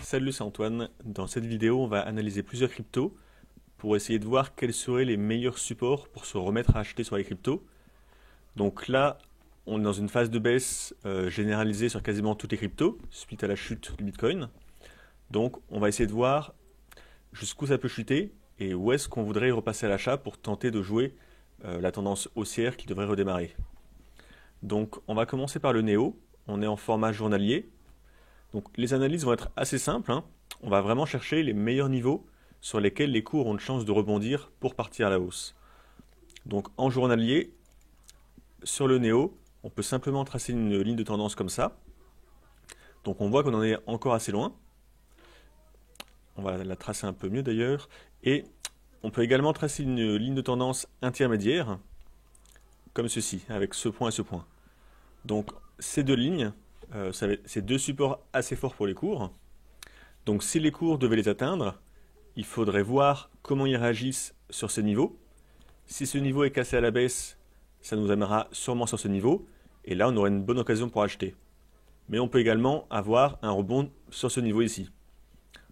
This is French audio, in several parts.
Salut, c'est Antoine. Dans cette vidéo, on va analyser plusieurs cryptos pour essayer de voir quels seraient les meilleurs supports pour se remettre à acheter sur les cryptos. Donc là, on est dans une phase de baisse généralisée sur quasiment toutes les cryptos suite à la chute du Bitcoin. Donc on va essayer de voir jusqu'où ça peut chuter et où est-ce qu'on voudrait repasser à l'achat pour tenter de jouer la tendance haussière qui devrait redémarrer. Donc on va commencer par le Néo. On est en format journalier. Donc les analyses vont être assez simples, hein. On va vraiment chercher les meilleurs niveaux sur lesquels les cours ont une chance de rebondir pour partir à la hausse. Donc en journalier, sur le Néo, on peut simplement tracer une ligne de tendance comme ça. Donc on voit qu'on en est encore assez loin. On va la tracer un peu mieux d'ailleurs. Et on peut également tracer une ligne de tendance intermédiaire, comme ceci, avec ce point et ce point. Donc ces deux lignes, c'est deux supports assez forts pour les cours. Donc si les cours devaient les atteindre, il faudrait voir comment ils réagissent sur ces niveaux. Si ce niveau est cassé à la baisse, ça nous amènera sûrement sur ce niveau, et là on aurait une bonne occasion pour acheter. Mais on peut également avoir un rebond sur ce niveau ici.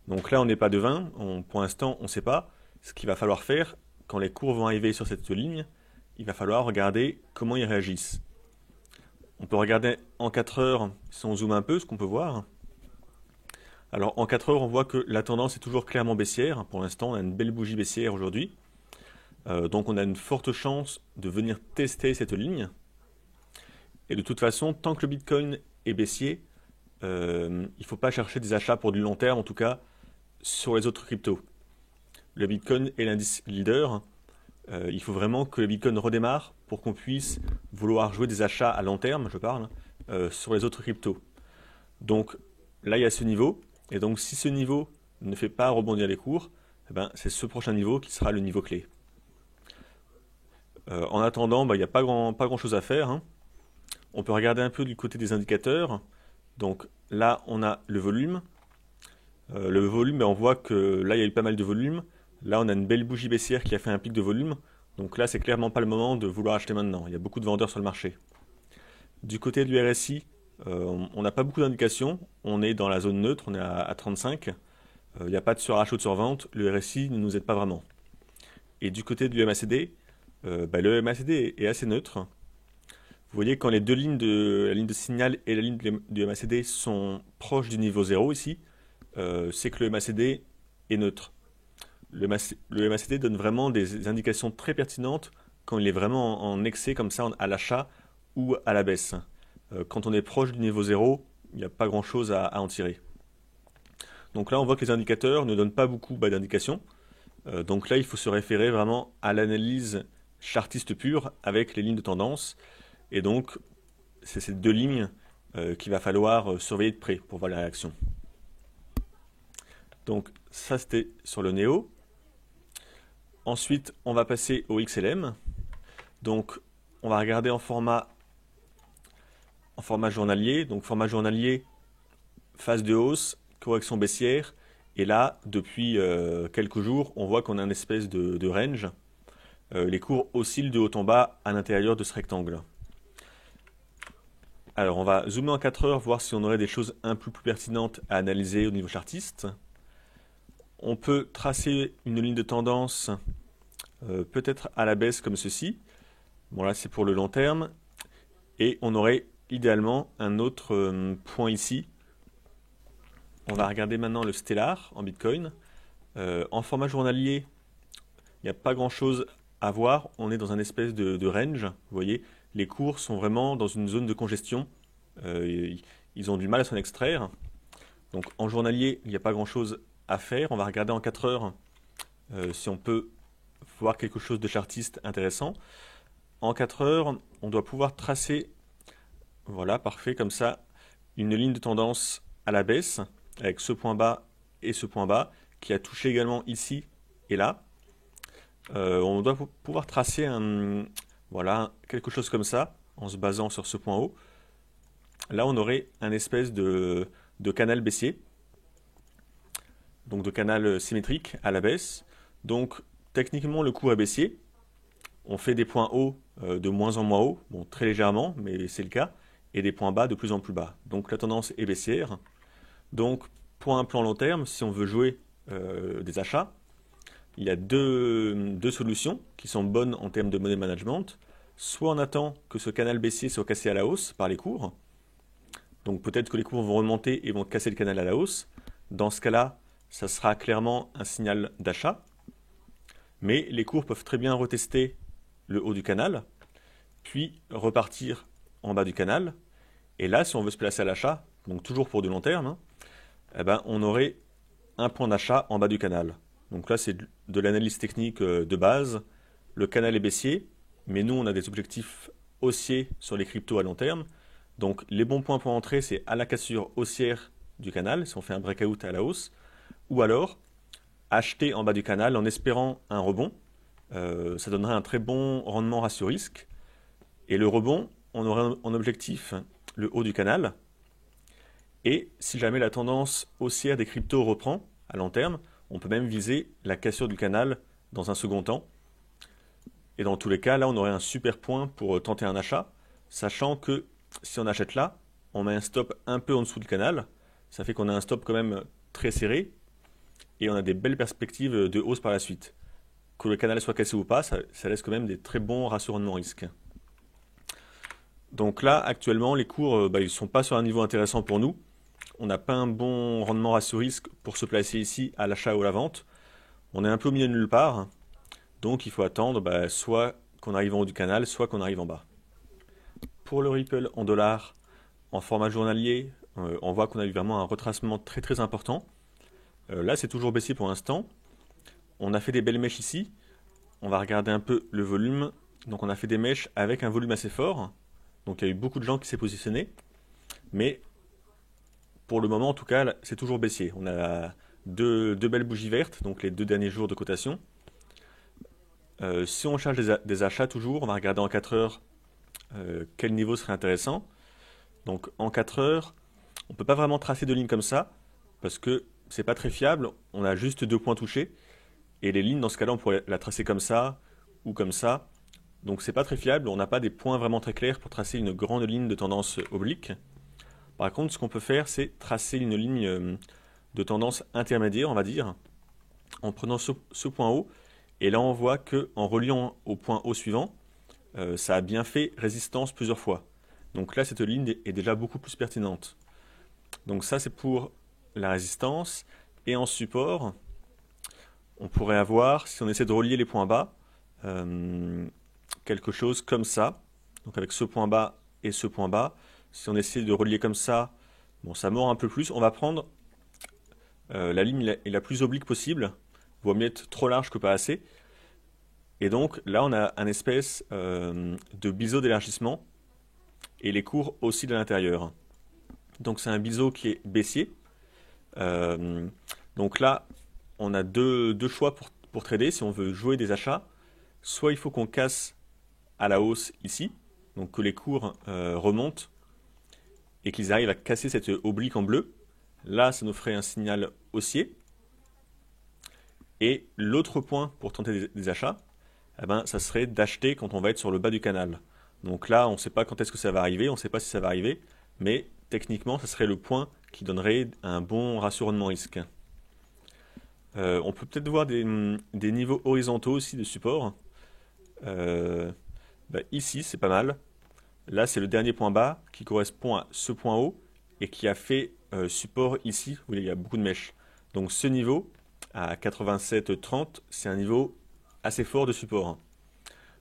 Donc là on n'est pas devin, pour l'instant on ne sait pas. Ce qu'il va falloir faire, quand les cours vont arriver sur cette ligne, il va falloir regarder comment ils réagissent. On peut regarder en 4 heures, si on zoome un peu, ce qu'on peut voir. Alors en 4 heures, on voit que la tendance est toujours clairement baissière. Pour l'instant, on a une belle bougie baissière aujourd'hui. Donc on a une forte chance de venir tester cette ligne. Et de toute façon, tant que le Bitcoin est baissier, il ne faut pas chercher des achats pour du long terme, en tout cas sur les autres cryptos. Le Bitcoin est l'indice leader. Il faut vraiment que le Bitcoin redémarre pour qu'on puisse vouloir jouer des achats à long terme, je parle, sur les autres cryptos. Donc là, il y a ce niveau. Et donc si ce niveau ne fait pas rebondir les cours, eh ben, c'est ce prochain niveau qui sera le niveau clé. En attendant, il n'y a pas grand chose à faire, hein. On peut regarder un peu du côté des indicateurs. Donc là, on a le volume. Le volume, on voit que là, il y a eu pas mal de volume. Là, on a une belle bougie baissière qui a fait un pic de volume. Donc là, c'est clairement pas le moment de vouloir acheter maintenant. Il y a beaucoup de vendeurs sur le marché. Du côté du RSI, on n'a pas beaucoup d'indications. On est dans la zone neutre, on est à 35. Il n'y a pas de surachat ou de survente. Le RSI ne nous aide pas vraiment. Et du côté du MACD, le MACD est assez neutre. Vous voyez, quand les deux lignes la ligne de signal et la ligne du MACD sont proches du niveau 0 ici, c'est que le MACD est neutre. Le MACD donne vraiment des indications très pertinentes quand il est vraiment en excès comme ça à l'achat ou à la baisse. Quand on est proche du niveau 0, il n'y a pas grand chose à en tirer. Donc là on voit que les indicateurs ne donnent pas beaucoup d'indications. Donc là il faut se référer vraiment à l'analyse chartiste pure avec les lignes de tendance. Et donc c'est ces deux lignes qu'il va falloir surveiller de près pour voir la réaction. Donc ça c'était sur le Néo. Ensuite, on va passer au XLM. Donc, on va regarder en format journalier. Donc, format journalier, phase de hausse, correction baissière. Et là, depuis quelques jours, on voit qu'on a une espèce de range. Les cours oscillent de haut en bas à l'intérieur de ce rectangle. Alors, on va zoomer en 4 heures, voir si on aurait des choses un peu plus pertinentes à analyser au niveau chartiste. On peut tracer une ligne de tendance peut-être à la baisse comme ceci. Bon là c'est pour le long terme. Et on aurait idéalement un autre point ici. On va regarder maintenant le Stellar en Bitcoin. En format journalier, il n'y a pas grand chose à voir. On est dans un espèce de range. Vous voyez, les cours sont vraiment dans une zone de congestion. Ils ont du mal à s'en extraire. Donc en journalier, il n'y a pas grand chose à faire. On va regarder en 4 heures si on peut voir quelque chose de chartiste intéressant. En 4 heures, on doit pouvoir tracer, voilà, parfait, comme ça, une ligne de tendance à la baisse, avec ce point bas et ce point bas, qui a touché également ici et là. On doit pouvoir tracer voilà, quelque chose comme ça, en se basant sur ce point haut. Là, on aurait un espèce de canal baissier, donc de canal symétrique à la baisse. Donc, techniquement, le cours est baissier. on fait des points hauts de moins en moins hauts, bon, très légèrement, mais c'est le cas, et des points bas de plus en plus bas. Donc la tendance est baissière. Donc pour un plan long terme, si on veut jouer des achats, il y a deux solutions qui sont bonnes en termes de money management. Soit on attend que ce canal baissier soit cassé à la hausse par les cours. Donc peut-être que les cours vont remonter et vont casser le canal à la hausse. Dans ce cas-là, ça sera clairement un signal d'achat. Mais les cours peuvent très bien retester le haut du canal, puis repartir en bas du canal. Et là, si on veut se placer à l'achat, donc toujours pour du long terme, hein, eh ben, on aurait un point d'achat en bas du canal. Donc là, c'est de l'analyse technique de base. Le canal est baissier, mais nous, on a des objectifs haussiers sur les cryptos à long terme. Donc les bons points pour entrer, c'est à la cassure haussière du canal, si on fait un breakout à la hausse, ou alors acheter en bas du canal en espérant un rebond. Ça donnerait un très bon rendement ratio risque. Et le rebond, on aurait en objectif le haut du canal. Et si jamais la tendance haussière des cryptos reprend à long terme, on peut même viser la cassure du canal dans un second temps. Et dans tous les cas, là, on aurait un super point pour tenter un achat, sachant que si on achète là, on met un stop un peu en dessous du canal. Ça fait qu'on a un stop quand même très serré et on a des belles perspectives de hausse par la suite. Que le canal soit cassé ou pas, ça laisse quand même des très bons ratios rendement-risque. Donc là, actuellement, les cours, ils ne sont pas sur un niveau intéressant pour nous. On n'a pas un bon rendement ratio-risque pour se placer ici à l'achat ou à la vente. On est un peu au milieu de nulle part. Donc il faut attendre soit qu'on arrive en haut du canal, soit qu'on arrive en bas. Pour le Ripple en dollars, en format journalier, on voit qu'on a eu vraiment un retracement très très important. Là, c'est toujours baissier pour l'instant. On a fait des belles mèches ici. On va regarder un peu le volume. Donc on a fait des mèches avec un volume assez fort. Donc il y a eu beaucoup de gens qui s'est positionné. Mais pour le moment, en tout cas, c'est toujours baissier. On a deux belles bougies vertes, donc les 2 derniers jours de cotation. Si on cherche des achats toujours, on va regarder en 4 heures quel niveau serait intéressant. Donc en 4 heures, on ne peut pas vraiment tracer de lignes comme ça, parce que c'est pas très fiable, on a juste 2 points touchés, et les lignes dans ce cas-là on pourrait la tracer comme ça, ou comme ça, donc c'est pas très fiable, on n'a pas des points vraiment très clairs pour tracer une grande ligne de tendance oblique. Par contre, ce qu'on peut faire, c'est tracer une ligne de tendance intermédiaire, on va dire, en prenant ce point haut, et là on voit qu'en reliant au point haut suivant, ça a bien fait résistance plusieurs fois. Donc là, cette ligne est déjà beaucoup plus pertinente. Donc ça, c'est pour la résistance. Et en support, on pourrait avoir, si on essaie de relier les points bas, quelque chose comme ça. Donc avec ce point bas et ce point bas. Si on essaie de relier comme ça, bon, ça mord un peu plus. On va prendre la ligne la plus oblique possible. Vaut mieux être trop large que pas assez. Et donc là, on a un espèce de biseau d'élargissement. Et les cours oscillent à l'intérieur. Donc c'est un biseau qui est baissier. Donc là, on a deux choix pour trader si on veut jouer des achats. Soit il faut qu'on casse à la hausse ici, donc que les cours remontent et qu'ils arrivent à casser cette oblique en bleu. Là, ça nous ferait un signal haussier. Et l'autre point pour tenter des achats, ça serait d'acheter quand on va être sur le bas du canal. Donc là, on ne sait pas quand est-ce que ça va arriver, on ne sait pas si ça va arriver, mais techniquement, ça serait le point qui donnerait un bon ratio rendement-risque. On peut peut-être voir des niveaux horizontaux aussi de support. Ici, c'est pas mal. Là, c'est le dernier point bas qui correspond à ce point haut et qui a fait support ici, où il y a beaucoup de mèches. Donc ce niveau, à 87,30, c'est un niveau assez fort de support.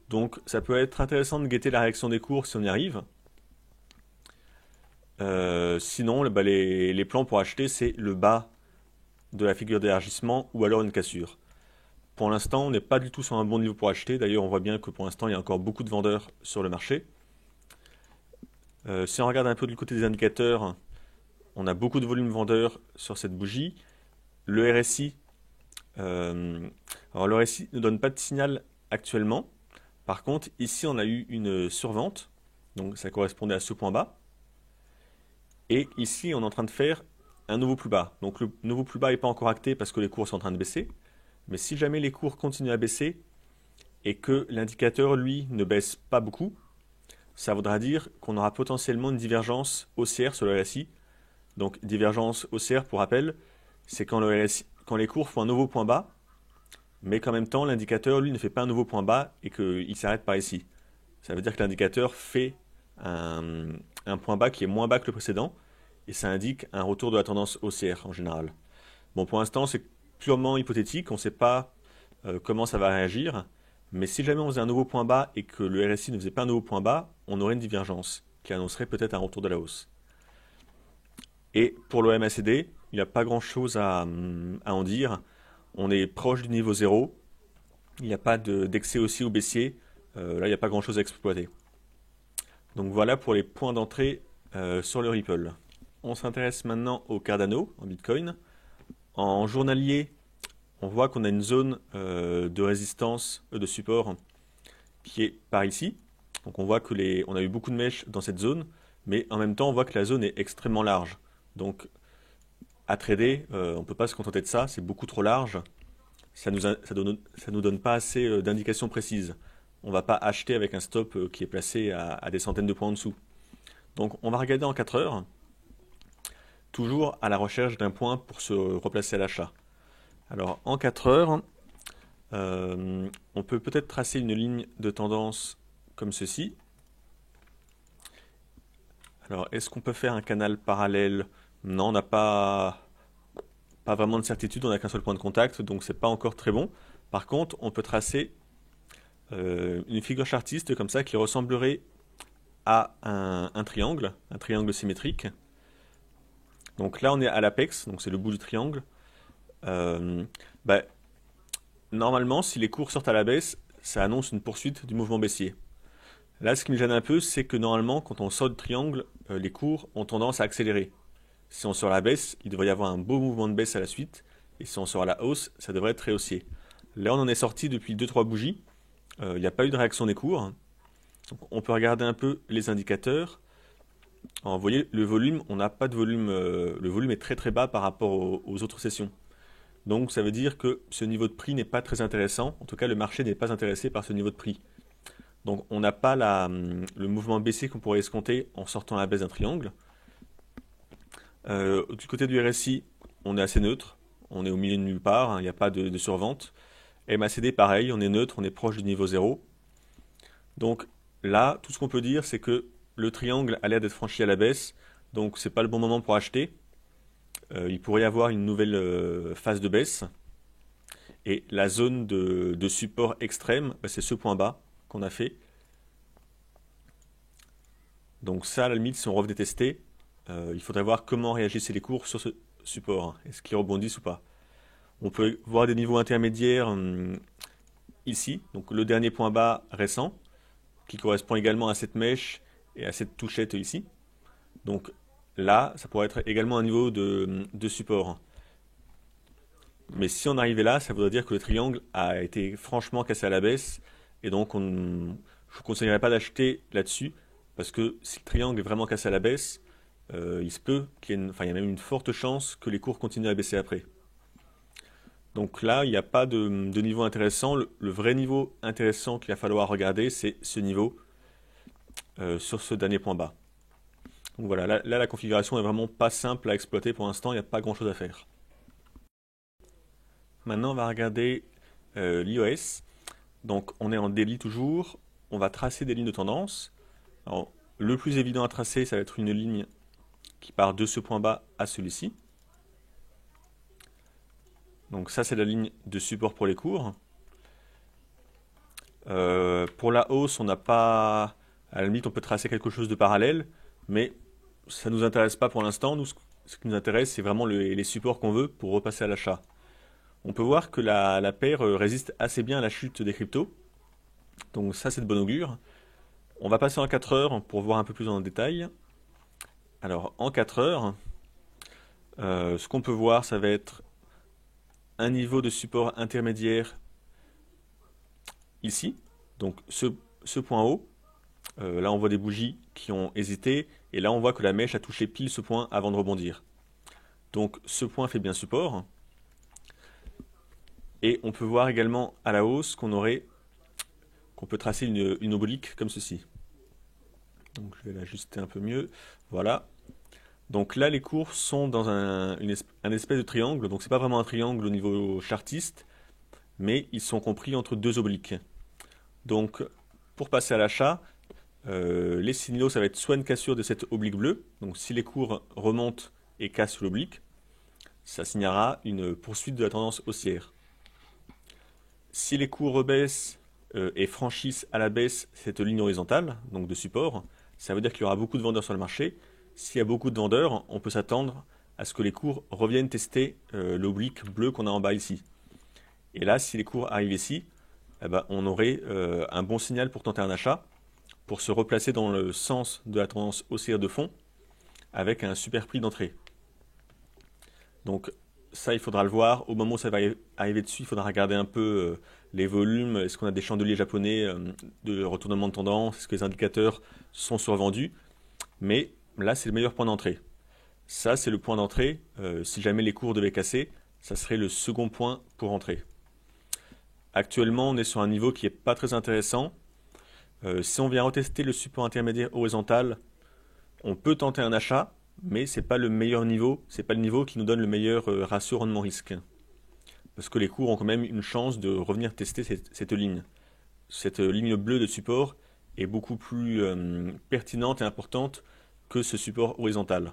Donc ça peut être intéressant de guetter la réaction des cours si on y arrive. Sinon, les plans pour acheter, c'est le bas de la figure d'élargissement ou alors une cassure. Pour l'instant, on n'est pas du tout sur un bon niveau pour acheter. D'ailleurs, on voit bien que pour l'instant, il y a encore beaucoup de vendeurs sur le marché. Si on regarde un peu du côté des indicateurs, on a beaucoup de volume vendeur sur cette bougie. Le RSI, alors le RSI ne donne pas de signal actuellement. Par contre, ici, on a eu une survente. Donc, ça correspondait à ce point bas. Et ici, on est en train de faire un nouveau plus bas. Donc, le nouveau plus bas n'est pas encore acté parce que les cours sont en train de baisser. Mais si jamais les cours continuent à baisser et que l'indicateur, lui, ne baisse pas beaucoup, ça voudra dire qu'on aura potentiellement une divergence haussière sur le RSI. Donc divergence haussière, pour rappel, c'est quand, quand les cours font un nouveau point bas, mais qu'en même temps l'indicateur, lui, ne fait pas un nouveau point bas et qu'il s'arrête par ici. Ça veut dire que l'indicateur fait un point bas qui est moins bas que le précédent, et ça indique un retour de la tendance haussière en général. Bon, pour l'instant, c'est purement hypothétique, on ne sait pas comment ça va réagir, mais si jamais on faisait un nouveau point bas et que le RSI ne faisait pas un nouveau point bas, on aurait une divergence qui annoncerait peut-être un retour de la hausse. Et pour le MACD, il n'y a pas grand-chose à en dire. On est proche du niveau 0. Il n'y a pas d'excès haussier ou baissier. Là, il n'y a pas grand-chose à exploiter. Donc voilà pour les points d'entrée sur le Ripple. On s'intéresse maintenant au Cardano, en Bitcoin. En journalier, on voit qu'on a une zone de résistance, de support, qui est par ici. Donc on voit que on a eu beaucoup de mèches dans cette zone, mais en même temps on voit que la zone est extrêmement large. Donc à trader, on ne peut pas se contenter de ça, c'est beaucoup trop large. Ça nous donne pas assez d'indications précises. On ne va pas acheter avec un stop qui est placé à des centaines de points en dessous. Donc on va regarder en 4 heures, toujours à la recherche d'un point pour se replacer à l'achat. Alors en 4 heures, on peut peut-être tracer une ligne de tendance comme ceci. Alors est-ce qu'on peut faire un canal parallèle? Non, on n'a pas vraiment de certitude, on n'a qu'un seul point de contact, donc c'est pas encore très bon. Par contre, on peut tracer une figure chartiste comme ça qui ressemblerait à un triangle symétrique. Donc là, on est à l'apex, donc c'est le bout du triangle. Normalement, si les cours sortent à la baisse, ça annonce une poursuite du mouvement baissier. Là, ce qui me gêne un peu, c'est que normalement, quand on sort du triangle, les cours ont tendance à accélérer. Si on sort à la baisse, il devrait y avoir un beau mouvement de baisse à la suite, et si on sort à la hausse, ça devrait être très haussier. Là, on en est sorti depuis 2-3 bougies, il n'y a pas eu de réaction des cours. Donc, on peut regarder un peu les indicateurs. Alors, vous voyez, le volume, on n'a pas de volume, le volume est très très bas par rapport aux autres sessions. Donc ça veut dire que ce niveau de prix n'est pas très intéressant, en tout cas le marché n'est pas intéressé par ce niveau de prix. Donc on n'a pas le mouvement baissier qu'on pourrait escompter en sortant à la baisse d'un triangle. Du côté du RSI, on est assez neutre, on est au milieu de nulle part, hein, il n'y a pas de survente. MACD pareil, on est neutre, on est proche du niveau 0. Donc là, tout ce qu'on peut dire, c'est que le triangle a l'air d'être franchi à la baisse, donc c'est pas le bon moment pour acheter. Il pourrait y avoir une nouvelle phase de baisse. Et la zone de support extrême, c'est ce point bas qu'on a fait. Donc ça, à la limite, si on revenait tester, il faudrait voir comment réagissaient les cours sur ce support. Est-ce qu'ils rebondissent ou pas? On peut voir des niveaux intermédiaires ici, donc le dernier point bas récent, qui correspond également à cette mèche et à cette touchette ici. Donc là, ça pourrait être également un niveau de support. Mais si on arrivait là, ça voudrait dire que le triangle a été franchement cassé à la baisse, et donc je ne vous conseillerais pas d'acheter là-dessus, parce que si le triangle est vraiment cassé à la baisse, il se peut qu'il y ait il y a même une forte chance que les cours continuent à baisser après. Donc là, il n'y a pas de niveau intéressant. Le vrai niveau intéressant qu'il va falloir regarder, c'est ce niveau sur ce dernier point bas. Donc voilà, là la configuration est vraiment pas simple à exploiter pour l'instant, il n'y a pas grand chose à faire. Maintenant on va regarder l'iOS. Donc on est en daily toujours, on va tracer des lignes de tendance. Alors, le plus évident à tracer, ça va être une ligne qui part de ce point bas à celui-ci. Donc ça c'est la ligne de support pour les cours. Pour la hausse, on n'a pas... À la limite, on peut tracer quelque chose de parallèle, mais ça ne nous intéresse pas pour l'instant. Nous, ce qui nous intéresse, c'est vraiment les supports qu'on veut pour repasser à l'achat. On peut voir que la paire résiste assez bien à la chute des cryptos. Donc ça, c'est de bon augure. On va passer en 4 heures pour voir un peu plus en détail. Alors, en 4 heures, ce qu'on peut voir, ça va être un niveau de support intermédiaire ici. Donc ce point haut. Là, on voit des bougies qui ont hésité. Et là, on voit que la mèche a touché pile ce point avant de rebondir. Donc, ce point fait bien support. Et on peut voir également à la hausse qu'on aurait qu'on peut tracer une oblique comme ceci. Donc je vais l'ajuster un peu mieux. Voilà. Donc là, les cours sont dans un espèce de triangle. Donc c'est pas vraiment un triangle au niveau chartiste, mais ils sont compris entre deux obliques. Donc pour passer à l'achat, les signaux, ça va être soit une cassure de cette oblique bleue. Donc si les cours remontent et cassent l'oblique, ça signalera une poursuite de la tendance haussière. Si les cours rebaissent et franchissent à la baisse cette ligne horizontale, donc de support, ça veut dire qu'il y aura beaucoup de vendeurs sur le marché. S'il y a beaucoup de vendeurs, on peut s'attendre à ce que les cours reviennent tester l'oblique bleue qu'on a en bas ici. Et là, si les cours arrivent ici, eh ben, on aurait un bon signal pour tenter un achat, pour se replacer dans le sens de la tendance haussière de fond, avec un super prix d'entrée. Donc ça, il faudra le voir. Au moment où ça va arriver dessus, il faudra regarder un peu les volumes. Est-ce qu'on a des chandeliers japonais de retournement de tendance? Est-ce que les indicateurs sont survendus? Mais là, c'est le meilleur point d'entrée. Ça, c'est le point d'entrée. Si jamais les cours devaient casser, ça serait le second point pour entrer. Actuellement, on est sur un niveau qui n'est pas très intéressant. Si on vient retester le support intermédiaire horizontal, on peut tenter un achat, mais ce n'est pas le meilleur niveau, ce n'est pas le niveau qui nous donne le meilleur ratio rendement-risque. Parce que les cours ont quand même une chance de revenir tester cette ligne. Cette ligne bleue de support est beaucoup plus pertinente et importante que ce support horizontal.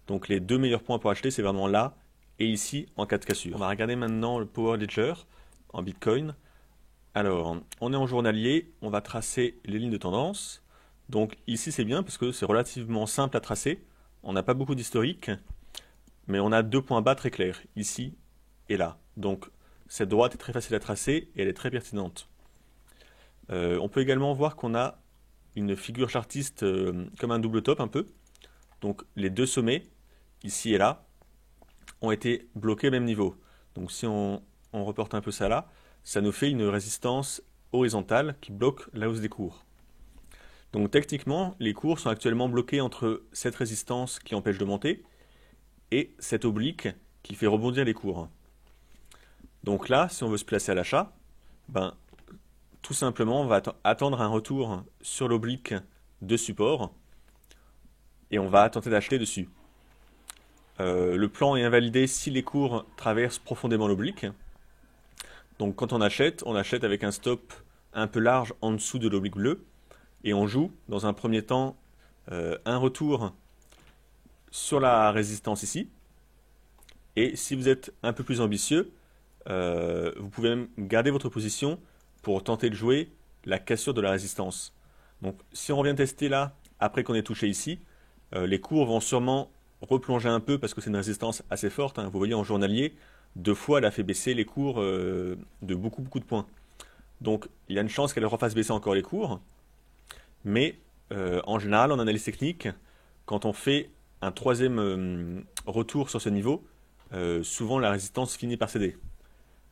Donc les deux meilleurs points pour acheter, c'est vraiment là et ici en cas de cassure. On va regarder maintenant le Power Ledger en Bitcoin. Alors, on est en journalier, on va tracer les lignes de tendance. Donc ici c'est bien parce que c'est relativement simple à tracer. On n'a pas beaucoup d'historique, mais on a deux points bas très clairs, ici et là. Donc cette droite est très facile à tracer et elle est très pertinente. On peut également voir qu'on a une figure chartiste comme un double top un peu. Donc les deux sommets, ici et là, ont été bloqués au même niveau. Donc si on reporte un peu ça là, ça nous fait une résistance horizontale qui bloque la hausse des cours. Donc techniquement, les cours sont actuellement bloqués entre cette résistance qui empêche de monter et cette oblique qui fait rebondir les cours. Donc là, si on veut se placer à l'achat, tout simplement, on va attendre un retour sur l'oblique de support et on va tenter d'acheter dessus. Le plan est invalidé si les cours traversent profondément l'oblique. Donc quand on achète avec un stop un peu large en dessous de l'oblique bleue et on joue dans un premier temps un retour sur la résistance ici. Et si vous êtes un peu plus ambitieux, vous pouvez même garder votre position pour tenter de jouer la cassure de la résistance. Donc si on revient tester là, après qu'on ait touché ici, les cours vont sûrement replonger un peu parce que c'est une résistance assez forte. Vous voyez en journalier, deux fois elle a fait baisser les cours de beaucoup de points. Donc il y a une chance qu'elle refasse baisser encore les cours. Mais en général, en analyse technique, quand on fait un troisième retour sur ce niveau, souvent la résistance finit par céder.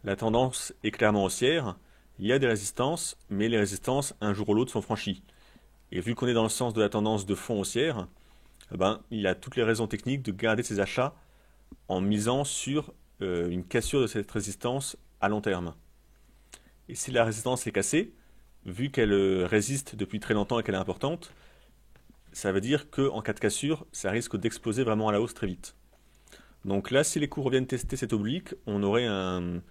La tendance est clairement haussière. Il y a des résistances, mais les résistances, un jour ou l'autre, sont franchies. Et vu qu'on est dans le sens de la tendance de fond haussière, il y a toutes les raisons techniques de garder ses achats en misant sur une cassure de cette résistance à long terme. Et si la résistance est cassée, vu qu'elle résiste depuis très longtemps et qu'elle est importante, ça veut dire qu'en cas de cassure, ça risque d'exploser vraiment à la hausse très vite. Donc là, si les cours reviennent tester cette oblique, on aurait un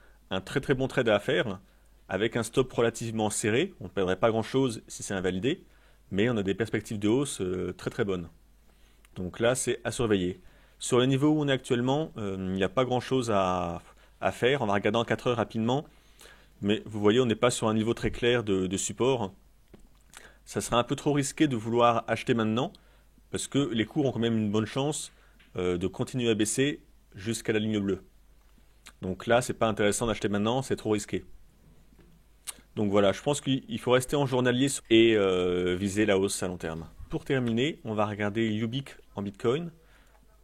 très très bon trade à faire, avec un stop relativement serré. On ne perdrait pas grand chose si c'est invalidé, mais on a des perspectives de hausse très très bonnes. Donc là, c'est à surveiller. Sur le niveau où on est actuellement, il n'y a pas grand chose à faire. On va regarder en 4 heures rapidement. Mais vous voyez, on n'est pas sur un niveau très clair de support. Ça serait un peu trop risqué de vouloir acheter maintenant, parce que les cours ont quand même une bonne chance de continuer à baisser jusqu'à la ligne bleue. Donc là, c'est pas intéressant d'acheter maintenant, c'est trop risqué. Donc voilà, je pense qu'il faut rester en journalier et viser la hausse à long terme. Pour terminer, on va regarder Ubiq en Bitcoin.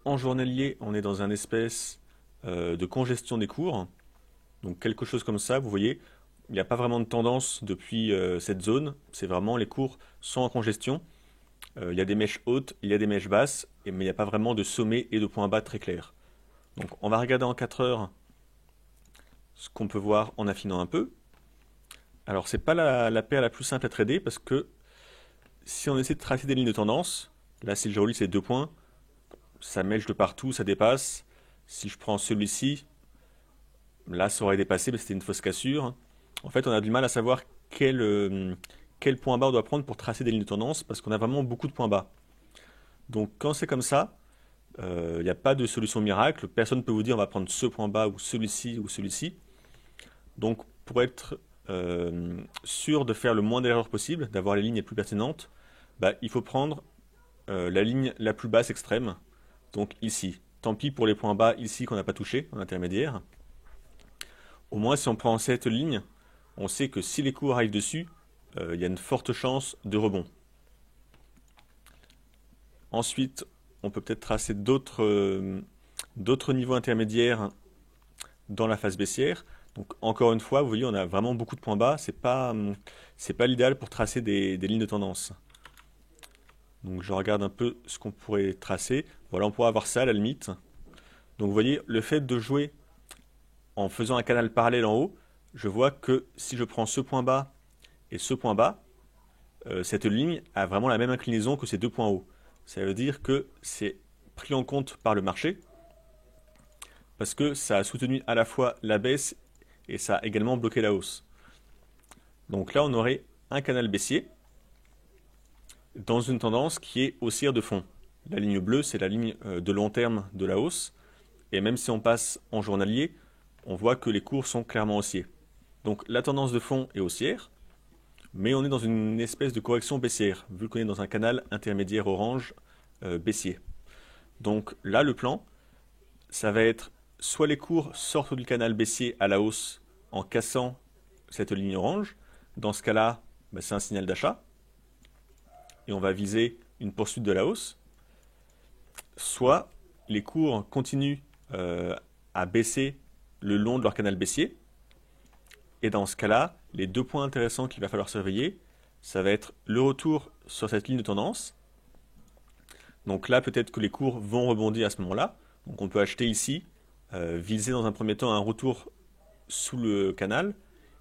En journalier, on est dans un espèce de congestion des cours. Donc quelque chose comme ça, vous voyez, il n'y a pas vraiment de tendance depuis cette zone. C'est vraiment, les cours sont en congestion. Il y a des mèches hautes, il y a des mèches basses, mais il n'y a pas vraiment de sommet et de points bas très clairs. Donc on va regarder en 4 heures ce qu'on peut voir en affinant un peu. Alors c'est pas la paire la plus simple à trader parce que si on essaie de tracer des lignes de tendance, là si je relis ces 2 points, ça mèche de partout, ça dépasse. Si je prends celui-ci, là ça aurait dépassé, mais c'était une fausse cassure. En fait, on a du mal à savoir quel point bas on doit prendre pour tracer des lignes de tendance parce qu'on a vraiment beaucoup de points bas. Donc quand c'est comme ça, il n'y a pas de solution miracle. Personne ne peut vous dire on va prendre ce point bas ou celui-ci ou celui-ci. Donc pour être sûr de faire le moins d'erreurs possible, d'avoir les lignes les plus pertinentes, bah, il faut prendre la ligne la plus basse extrême, donc ici. Tant pis pour les points bas ici qu'on n'a pas touché en intermédiaire. Au moins si on prend cette ligne, on sait que si les cours arrivent dessus, il y a une forte chance de rebond. Ensuite, on peut peut-être tracer d'autres niveaux intermédiaires dans la phase baissière. Donc encore une fois, vous voyez, on a vraiment beaucoup de points bas. C'est pas l'idéal pour tracer des lignes de tendance. Donc je regarde un peu ce qu'on pourrait tracer. Voilà, on pourrait avoir ça à la limite. Donc vous voyez, le fait de jouer en faisant un canal parallèle en haut, je vois que si je prends ce point bas et ce point bas, cette ligne a vraiment la même inclinaison que ces 2 points hauts. Ça veut dire que c'est pris en compte par le marché parce que ça a soutenu à la fois la baisse et ça a également bloqué la hausse. Donc là, on aurait un canal baissier dans une tendance qui est haussière de fond. La ligne bleue, c'est la ligne de long terme de la hausse. Et même si on passe en journalier, on voit que les cours sont clairement haussiers. Donc la tendance de fond est haussière, mais on est dans une espèce de correction baissière, vu qu'on est dans un canal intermédiaire orange baissier. Donc là, le plan, ça va être soit les cours sortent du canal baissier à la hausse en cassant cette ligne orange. Dans ce cas-là, bah, c'est un signal d'achat. Et on va viser une poursuite de la hausse. Soit les cours continuent à baisser le long de leur canal baissier. Et dans ce cas-là, les 2 points intéressants qu'il va falloir surveiller, ça va être le retour sur cette ligne de tendance. Donc là, peut-être que les cours vont rebondir à ce moment-là. Donc on peut acheter ici, viser dans un premier temps un retour sous le canal,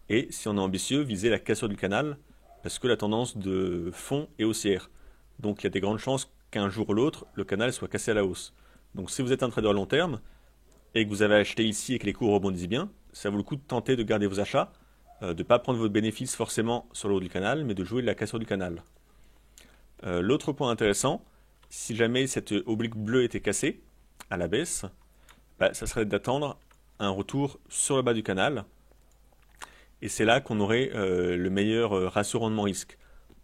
et si on est ambitieux, viser la cassure du canal, parce que la tendance de fond est haussière. Donc il y a des grandes chances qu'un jour ou l'autre, le canal soit cassé à la hausse. Donc si vous êtes un trader long terme, et que vous avez acheté ici et que les cours rebondissent bien, ça vaut le coup de tenter de garder vos achats, de ne pas prendre votre bénéfice forcément sur le haut du canal, mais de jouer de la cassure du canal. L'autre point intéressant, si jamais cette oblique bleue était cassée à la baisse, bah, ça serait d'attendre un retour sur le bas du canal. Et c'est là qu'on aurait le meilleur ratio rendement-risque.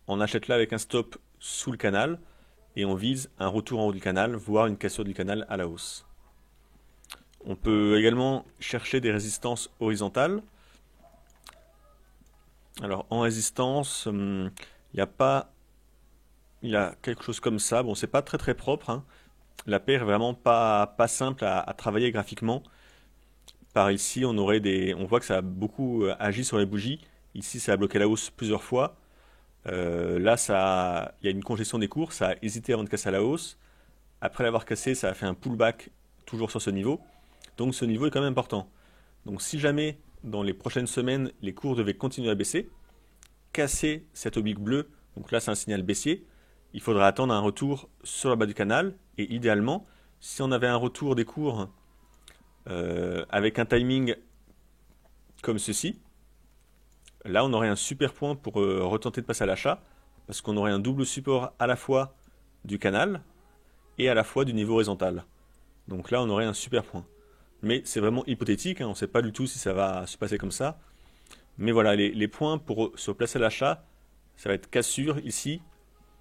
On achète là avec un stop sous le canal et on vise un retour en haut du canal, voire une cassure du canal à la hausse. On peut également chercher des résistances horizontales. Alors en résistance, il y a quelque chose comme ça. Bon, c'est pas très très propre, hein. La paire est vraiment pas simple à travailler graphiquement. Par ici, on voit que ça a beaucoup agi sur les bougies. Ici, ça a bloqué la hausse plusieurs fois. Là, il y a une congestion des cours. Ça a hésité avant de casser à la hausse. Après l'avoir cassé, ça a fait un pullback toujours sur ce niveau. Donc ce niveau est quand même important. Donc si jamais dans les prochaines semaines, les cours devaient continuer à baisser, casser cette oblique bleue, donc là c'est un signal baissier, il faudra attendre un retour sur le bas du canal. Et idéalement, si on avait un retour des cours avec un timing comme ceci, là on aurait un super point pour retenter de passer à l'achat, parce qu'on aurait un double support à la fois du canal et à la fois du niveau horizontal. Donc là on aurait un super point. Mais c'est vraiment hypothétique, hein, on ne sait pas du tout si ça va se passer comme ça. Mais voilà, les points pour se placer à l'achat, ça va être cassure ici,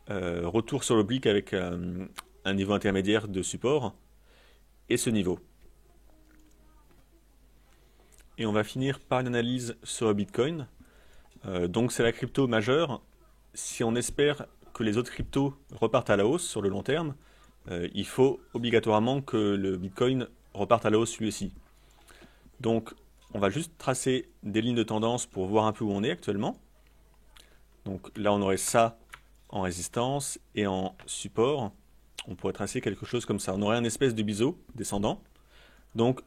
retour sur l'oblique avec un niveau intermédiaire de support, et ce niveau. Et on va finir par une analyse sur le Bitcoin. Donc c'est la crypto majeure. Si on espère que les autres cryptos repartent à la hausse sur le long terme, il faut obligatoirement que le Bitcoin reparte à la hausse lui aussi. Donc on va juste tracer des lignes de tendance pour voir un peu où on est actuellement. Donc là on aurait ça en résistance et en support. On pourrait tracer quelque chose comme ça. On aurait un espèce de biseau descendant. Donc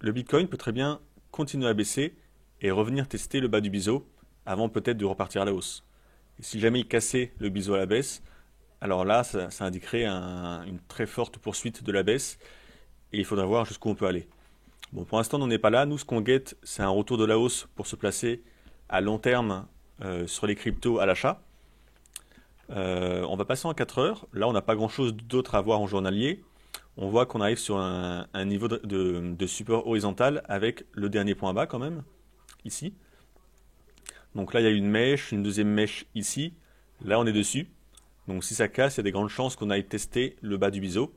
le Bitcoin peut très bien continuer à baisser et revenir tester le bas du biseau avant peut-être de repartir à la hausse. Et si jamais il cassait le biseau à la baisse, alors là, ça indiquerait une très forte poursuite de la baisse et il faudra voir jusqu'où on peut aller. Bon, pour l'instant, on n'en est pas là. Nous, ce qu'on guette, c'est un retour de la hausse pour se placer à long terme sur les cryptos à l'achat. On va passer en 4 heures. Là, on n'a pas grand-chose d'autre à voir en journalier. On voit qu'on arrive sur un niveau de support horizontal avec le dernier point bas quand même, ici. Donc là, il y a une mèche, une deuxième mèche ici. Là, on est dessus. Donc si ça casse, il y a des grandes chances qu'on aille tester le bas du biseau.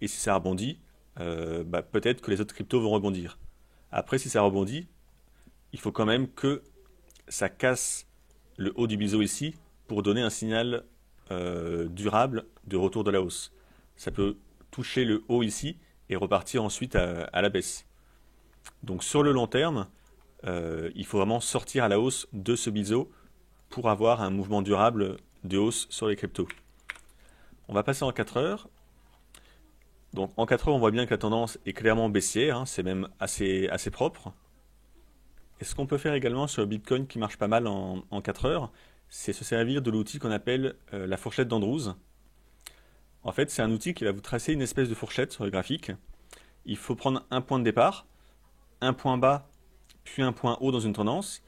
Et si ça rebondit, peut-être que les autres cryptos vont rebondir. Après, si ça rebondit, il faut quand même que ça casse le haut du biseau ici pour donner un signal durable de retour de la hausse. Ça peut toucher le haut ici et repartir ensuite à la baisse. Donc sur le long terme, il faut vraiment sortir à la hausse de ce biseau pour avoir un mouvement durable de hausse sur les cryptos. On va passer en 4 heures. Donc en 4 heures, on voit bien que la tendance est clairement baissière, hein, c'est même assez propre. Et ce qu'on peut faire également sur le Bitcoin qui marche pas mal en 4 heures, c'est se servir de l'outil qu'on appelle la fourchette d'Andrews. En fait, c'est un outil qui va vous tracer une espèce de fourchette sur le graphique. Il faut prendre un point de départ, un point bas, puis un point haut dans une tendance.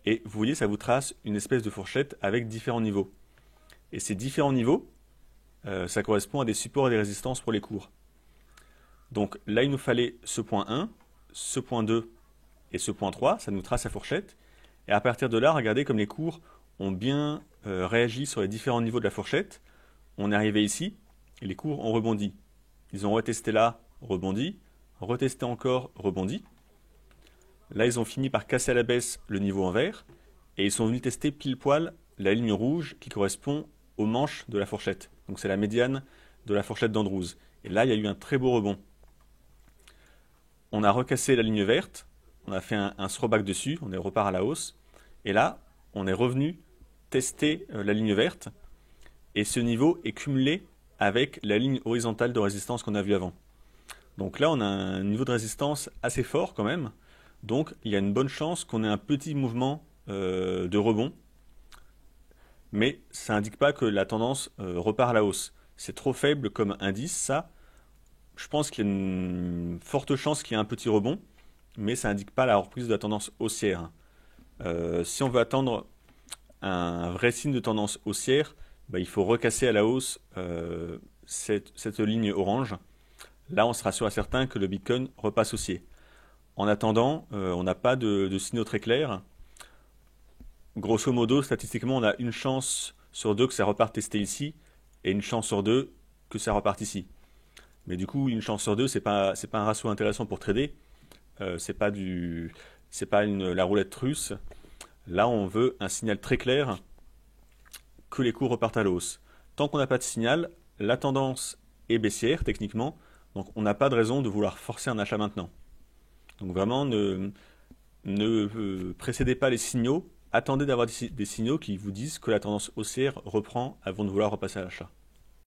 Et vous voyez, ça vous trace une espèce de fourchette avec différents niveaux. Et ces différents niveaux, ça correspond à des supports et des résistances pour les cours. Donc là, il nous fallait ce point 1, ce point 2 et ce point 3, ça nous trace la fourchette. Et à partir de là, regardez comme les cours ont bien réagi sur les différents niveaux de la fourchette. On est arrivé ici, et les cours ont rebondi. Ils ont retesté là, rebondi, retesté encore, rebondi. Là, ils ont fini par casser à la baisse le niveau en vert, et ils sont venus tester pile poil la ligne rouge qui correspond aux manches de la fourchette. Donc c'est la médiane de la fourchette d'Andrews. Et là, il y a eu un très beau rebond. On a recassé la ligne verte, on a fait un throwback dessus, on est repart à la hausse. Et là, on est revenu tester la ligne verte. Et ce niveau est cumulé avec la ligne horizontale de résistance qu'on a vue avant. Donc là, on a un niveau de résistance assez fort quand même. Donc il y a une bonne chance qu'on ait un petit mouvement de rebond. Mais ça n'indique pas que la tendance repart à la hausse. C'est trop faible comme indice, ça. Je pense qu'il y a une forte chance qu'il y ait un petit rebond, mais ça n'indique pas la reprise de la tendance haussière. Si on veut attendre un vrai signe de tendance haussière, il faut recasser à la hausse cette ligne orange. Là, on sera sûr et certain que le Bitcoin repasse haussier. En attendant, on n'a pas de signaux très clairs. Grosso modo, statistiquement, on a une chance sur 2 que ça reparte tester ici, et une chance sur 2 que ça reparte ici. Mais du coup, une chance sur 2, c'est pas un ratio intéressant pour trader. C'est pas la roulette russe. Là, on veut un signal très clair que les cours repartent à la hausse. Tant qu'on n'a pas de signal, la tendance est baissière techniquement, donc on n'a pas de raison de vouloir forcer un achat maintenant. Donc vraiment, ne précédez pas les signaux, attendez d'avoir des signaux qui vous disent que la tendance haussière reprend avant de vouloir repasser à l'achat.